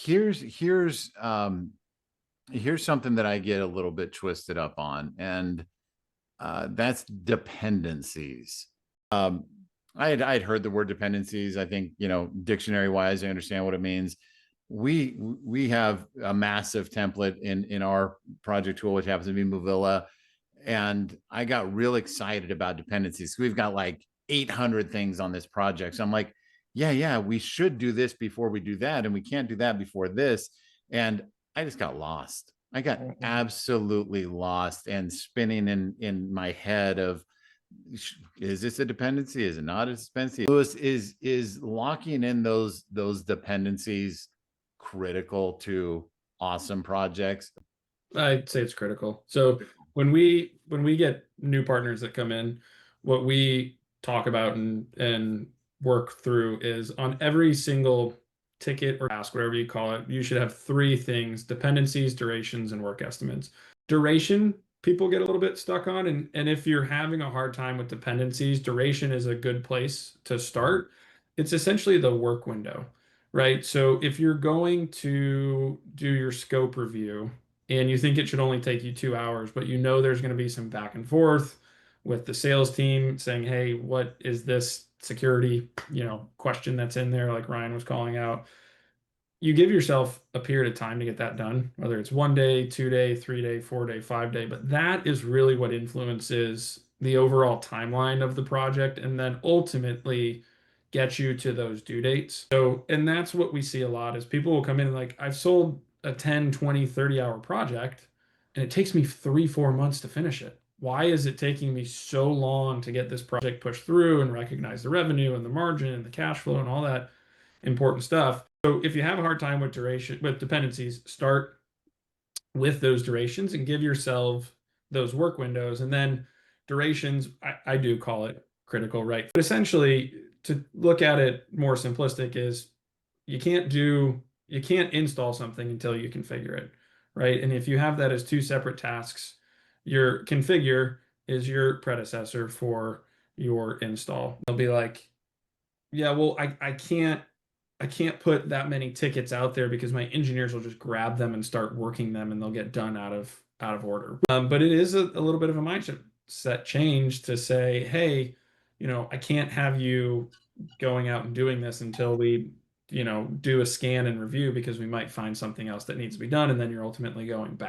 here's something that I get a little bit twisted up on, and that's dependencies. Um, I'd heard the word dependencies. I think, dictionary wise, I understand what it means. We have a massive template in our project tool, which happens to be Movilla, and I got real excited about dependencies. We've got like 800 things on this project, so I'm like, yeah, we should do this before we do that, and we can't do that before this. And I just got lost. I got absolutely lost and spinning in my head of, is this a dependency? Is it not a dependency? Lewis, is locking in those dependencies critical to awesome projects? I'd say it's critical. So when we get new partners that come in, what we talk about and work through is on every single ticket or task, whatever you call it, you should have three things: dependencies, durations, and work estimates. Duration, people get a little bit stuck on, and if you're having a hard time with dependencies, duration is a good place to start. It's essentially the work window, right? So if you're going to do your scope review and you think it should only take you 2 hours, but you know there's going to be some back and forth with the sales team saying, hey, what is this security, question that's in there, like Ryan was calling out. You give yourself a period of time to get that done, whether it's 1 day, 2 day, 3 day, 4 day, 5 day, but that is really what influences the overall timeline of the project and then ultimately get you to those due dates. So, and that's what we see a lot is people will come in and like, I've sold a 10, 20, 30 hour project and it takes me 3, 4 months to finish it. Why is it taking me so long to get this project pushed through and recognize the revenue and the margin and the cash flow and all that important stuff? So if you have a hard time with duration, with dependencies, start with those durations and give yourself those work windows. And then durations, I do call it critical, right? But essentially, to look at it more simplistic is you can't install something until you configure it, right? And if you have that as two separate tasks, your configure is your predecessor for your install. They'll be like, yeah, well, I can't put that many tickets out there because my engineers will just grab them and start working them and they'll get done out of order. But it is a little bit of a mindset set change to say, hey, I can't have you going out and doing this until we, do a scan and review because we might find something else that needs to be done, and then you're ultimately going back.